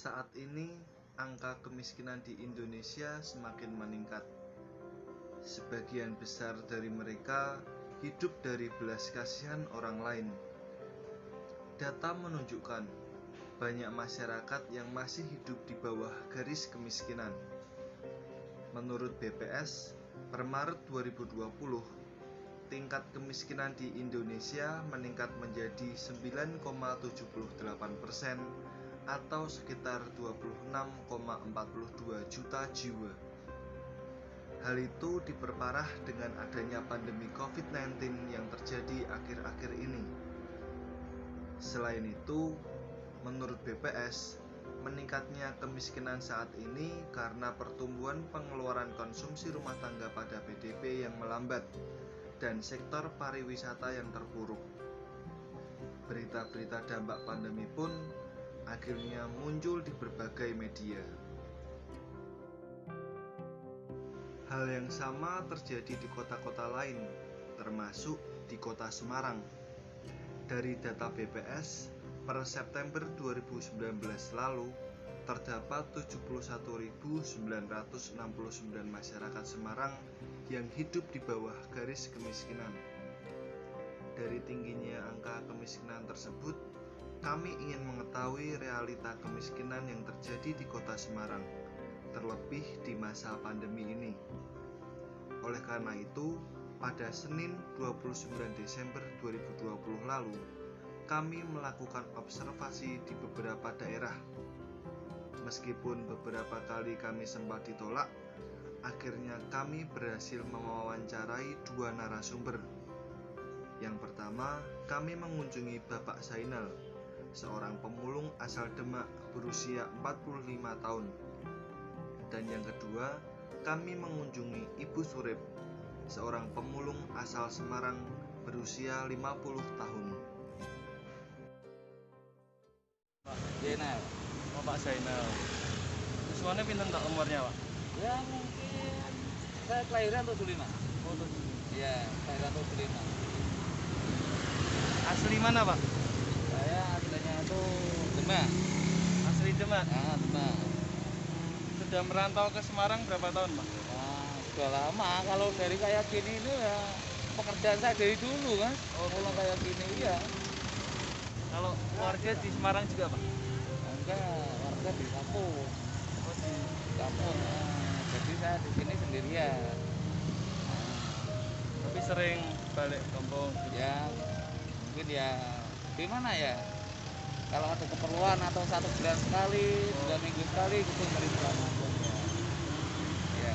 Saat ini, angka kemiskinan di Indonesia semakin meningkat. Sebagian besar dari mereka hidup dari belas kasihan orang lain. Data menunjukkan banyak masyarakat yang masih hidup di bawah garis kemiskinan. Menurut BPS, per Maret 2020, tingkat kemiskinan di Indonesia meningkat menjadi 9,78% atau sekitar 26,42 juta jiwa. Hal itu diperparah dengan adanya pandemi COVID-19 yang terjadi akhir-akhir ini. Selain itu, menurut BPS, meningkatnya kemiskinan saat ini karena pertumbuhan pengeluaran konsumsi rumah tangga pada PDB yang melambat dan sektor pariwisata yang terpuruk. Berita-berita dampak pandemi pun akhirnya muncul di berbagai media. Hal yang sama terjadi di kota-kota lain, termasuk di kota Semarang. Dari data BPS, per September 2019 lalu, terdapat 71.969 masyarakat Semarang yang hidup di bawah garis kemiskinan. Dari tingginya angka kemiskinan tersebut, kami ingin mengetahui realita kemiskinan yang terjadi di kota Semarang, terlebih di masa pandemi ini. Oleh karena itu, pada Senin 29 Desember 2020 lalu, kami melakukan observasi di beberapa daerah. Meskipun beberapa kali kami sempat ditolak, akhirnya kami berhasil mewawancarai dua narasumber. Yang pertama, kami mengunjungi Bapak Zainal, seorang pemulung asal Demak berusia 45 tahun. Dan yang kedua, kami mengunjungi Ibu Surip, seorang pemulung asal Semarang berusia 50 tahun. Pak Zainal. Oh, Pak Zainal. Siswanya pinten tak umurnya, Pak? Ya mungkin saya kelahiran 75. Oh, tuh. Iya, kelahiran 75. Asli mana, Pak? Saya aslinya itu Demak. Asli Demak. Ah, Demak. Sudah merantau ke Semarang berapa tahun, Pak? Nah, sudah lama. Kalau dari kayak gini ini ya pekerjaan saya dari dulu kan. Oh, pulang kayak gini ya. Kalau keluarga di Semarang juga, Pak? Enggak, warga di kampung. Oh, di Kampung. Nah, jadi saya di sini sendirian. tapi sering balik kampung. Ya, mungkin ya gimana ya? Kalau ada keperluan atau 1 bulan sekali, 2 minggu sekali gitu balik ke sana. Ya, ya.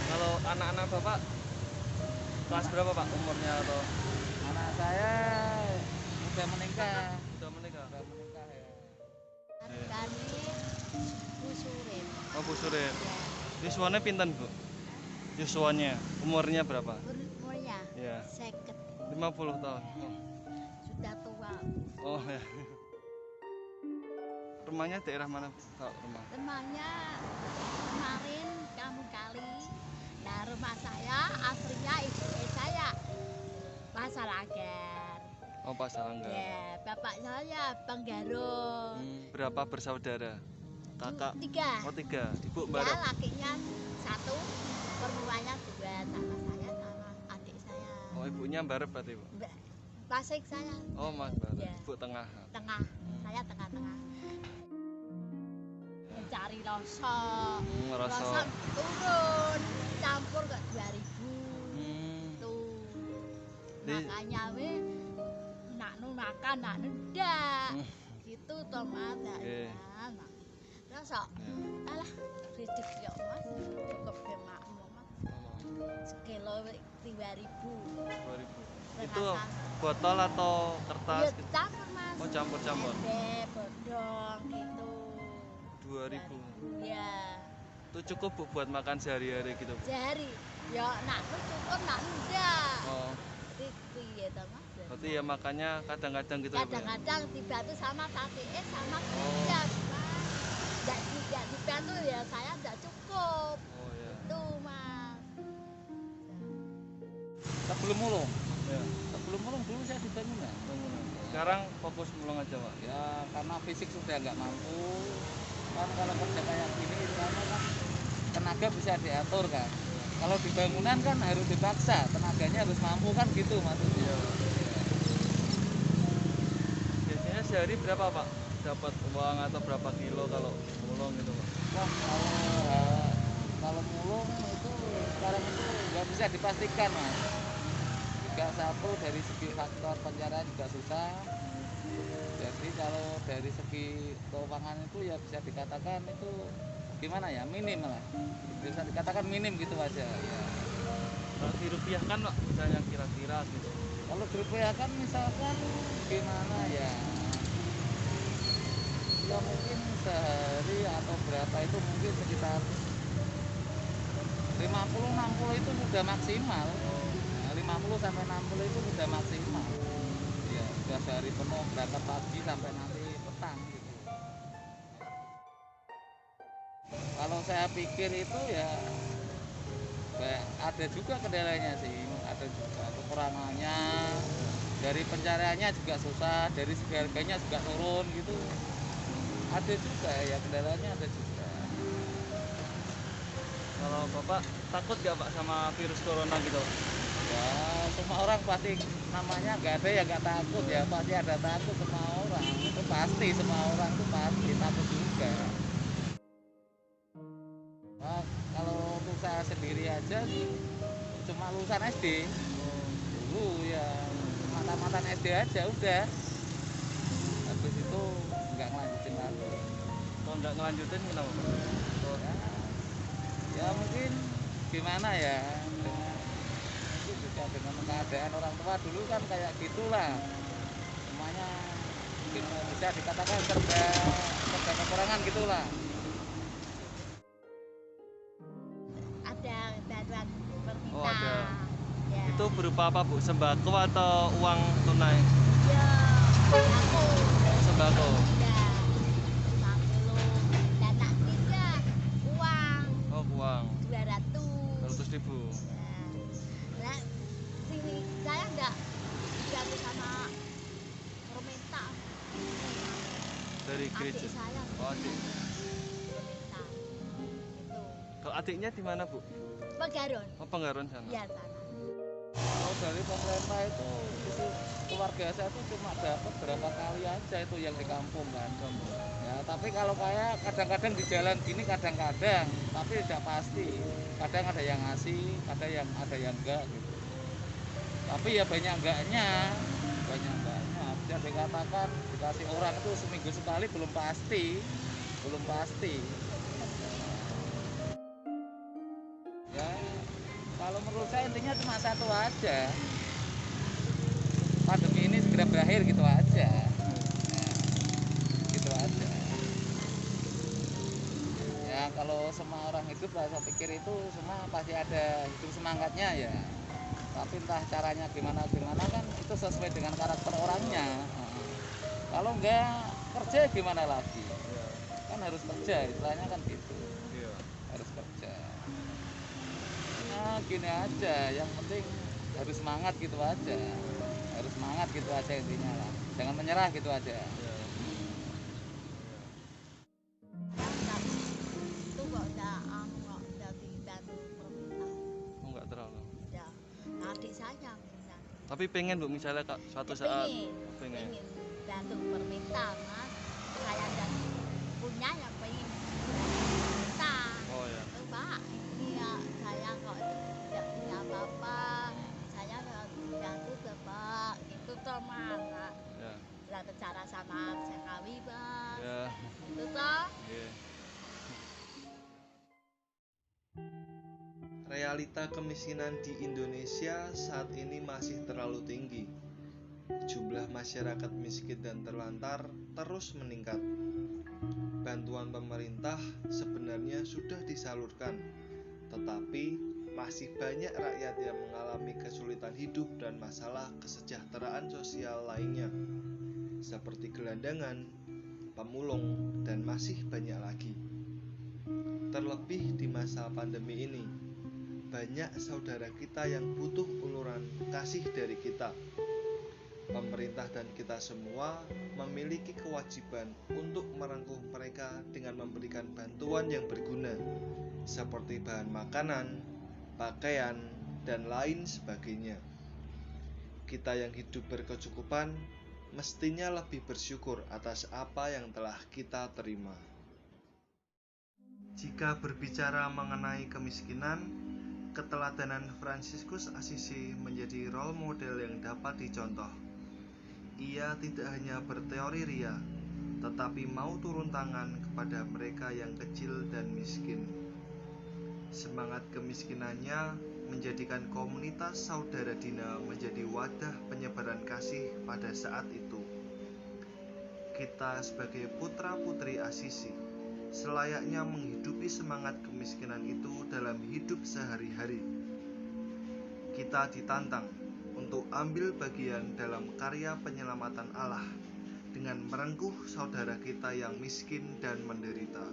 Kalau anak-anak Bapak kelas berapa, Pak, umurnya atau Anak saya udah menikah. sudah menikah? Udah menikah ya. Kali Bu Surip. Oh, Bu Surip. Ya. Siswanya pinten, Bu? Siswanya umurnya berapa? Umurnya Ya, 50. 50 tahun. Oh. Sudah tua. Oh ya. Rumahnya daerah mana, Pak? Rumah. Temannya kemarin kamu kali. Nah, rumah saya aslinya ibu saya Pasaragar. Oh, Pasarangga. Ya, bapak saya Penggarung. Berapa bersaudara? Kakak? 3. Oh, 3. Ibu Ya, bareng? lakinya 1, perempuannya 2 sama saya sama adik saya. Oh, ibunya bareng berarti, Bu? Pasik saya. Oh, Mas bareng. Ya. Ibu tengah. Tengah, saya tengah-tengah. Mencari rosok, Rosok. turun, campur ke 2000 tuh. Di- Makanya nak nu makan, nak nu ndak. Gitu toh Mas. Oke. Rosok, alah ridik ya Mas, cukup ke makmu Mas. Sekilo 2000. 2000. Itu botol atau kertas? Ya campur Mas. Oh, campur-campur. Embe, bodong gitu. 2000. Ya. Itu cukup, Bu, buat makan sehari-hari gitu, Bu? Sehari. Ya nak nu cukup, nak nu ndak. Oh, Piye to Mas? berarti ya makannya kadang-kadang gitu ya, Bu? Kadang-kadang dibantu sama kakek sama kerja Mas. Tidak dibantu ya saya tidak cukup. Oh ya. Itu Mas. Sebelum mulung Ya. Sebelum mulung dulu saya di bangunan. Sekarang fokus mulung aja Pak. Ya karena fisik sudah nggak mampu. Kan kalau kerja kayak gini istilahnya kan tenaga bisa diatur kan. Kalau di bangunan kan harus dipaksa, tenaganya harus mampu kan gitu maksudnya. Iya. Biasanya sehari berapa Pak? Dapat uang atau berapa kilo kalau mulung gitu Pak? Wah kalau mulung itu sekarang itu nggak bisa dipastikan mas. Juga satu dari segi faktor pencarian juga susah. Jadi kalau dari segi keuangan itu ya bisa dikatakan itu gimana ya, minim lah. Bisa dikatakan minim gitu aja ya. Kalau dirupiahkan Pak, misalnya kira-kira gitu. Kalau dirupiahkan misalkan gimana ya, ya mungkin sehari atau berapa itu mungkin sekitar 50-60 itu sudah maksimal. Nah, 50 sampai 60 itu sudah maksimal. Ya, sudah sehari penuh berangkat pagi sampai nanti petang gitu. Kalau saya pikir itu ya ada juga kendalanya sih, ada juga kekurangannya. Dari pencariannya juga susah, dari segi harganya juga turun gitu. Ada juga ya kendalanya, ada juga. Kalau Bapak takut gak Pak sama virus corona gitu? Ya semua orang pasti namanya nggak ada ya nggak takut ya, pasti ada takut semua orang, itu pasti semua orang itu pasti takut juga. Nah, kalau untuk saya sendiri aja sih cuma lulusan SD dulu ya, mata-matan SD aja udah, habis itu nggak ngelanjutin lagi. Kalau nggak ngelanjutin kenapa Pak? Ya, ya mungkin gimana ya, mungkin juga dengan keadaan orang tua dulu kan kayak gitulah, semuanya mungkin bisa dikatakan serba kekurangan gitulah. Ada bantuan pemerintah. Oh, ada. Ya. Itu berupa apa Bu? Sembako atau uang tunai? Ya, aku. Sembako. Ya, 50. Dan tak tiga uang Oh, uang 200. 200.000. Ya. Nah, sini saya enggak dibantu sama pemerintah. Dari gereja. Adik saya. Oh, adik. Pemerintah. Itu. Kalau adiknya di mana Bu? Pegaron. Oh, Penggaron sana. Ya, sana. Kalau dari pemerintah itu keluarga saya itu cuma dapat berapa kali aja itu yang di kampung kan. Ya, tapi kalau kayak kadang-kadang di jalan gini kadang-kadang, tapi tidak pasti. Kadang ada yang ngasih, ada yang enggak gitu. Tapi ya banyak enggaknya. Bisa dikatakan dikasih orang itu seminggu sekali belum pasti. Ya, kalau menurut saya intinya cuma satu aja. Pandemi ini segera berakhir gitu aja. Gitu aja. Ya kalau semua orang hidup lah, saya pikir itu semua pasti ada hidup semangatnya ya. Tapi entah caranya gimana kan itu sesuai dengan karakter orangnya. Kalau enggak kerja gimana lagi? Kan harus kerja, istilahnya kan gitu. Iya. Harus kerja. Nah gini aja, yang penting harus semangat gitu aja. Harus semangat gitu aja intinya lah. Jangan menyerah gitu aja. Iya. Itu kok udah dibantu pemerintah. Oh, nggak terlalu. Ya, adik saya bisa. Tapi pengen Bu misalnya Kak suatu saat pengen. Bantu pemerintah, Mas. Saya dan punya yang pengen pemerintah. Oh ya. Pak, ini ya saya kok tidak punya apa-apa. Saya kalau dibantu Bapak, itu toh Mas. Ya. Lah bicara sama Sekawi, Mas. Ya. Itu toh. Iya. Realita kemiskinan di Indonesia saat ini masih terlalu tinggi. Jumlah masyarakat miskin dan terlantar terus meningkat. Bantuan pemerintah sebenarnya sudah disalurkan, tetapi masih banyak rakyat yang mengalami kesulitan hidup dan masalah kesejahteraan sosial lainnya, seperti gelandangan, pemulung, dan masih banyak lagi. Terlebih di masa pandemi ini, banyak saudara kita yang butuh uluran kasih dari kita. Pemerintah dan kita semua memiliki kewajiban untuk merangkul mereka dengan memberikan bantuan yang berguna, seperti bahan makanan, pakaian, dan lain sebagainya. Kita yang hidup berkecukupan mestinya lebih bersyukur atas apa yang telah kita terima. Jika berbicara mengenai kemiskinan, keteladanan Fransiskus Assisi menjadi role model yang dapat dicontoh. Ia tidak hanya berteori ria, tetapi mau turun tangan kepada mereka yang kecil dan miskin. Semangat kemiskinannya menjadikan komunitas Saudara Dina menjadi wadah penyebaran kasih pada saat itu. Kita sebagai putra-putri Assisi selayaknya menghidupi semangat kemiskinan itu dalam hidup sehari-hari. Kita ditantang untuk ambil bagian dalam karya penyelamatan Allah dengan merengkuh saudara kita yang miskin dan menderita.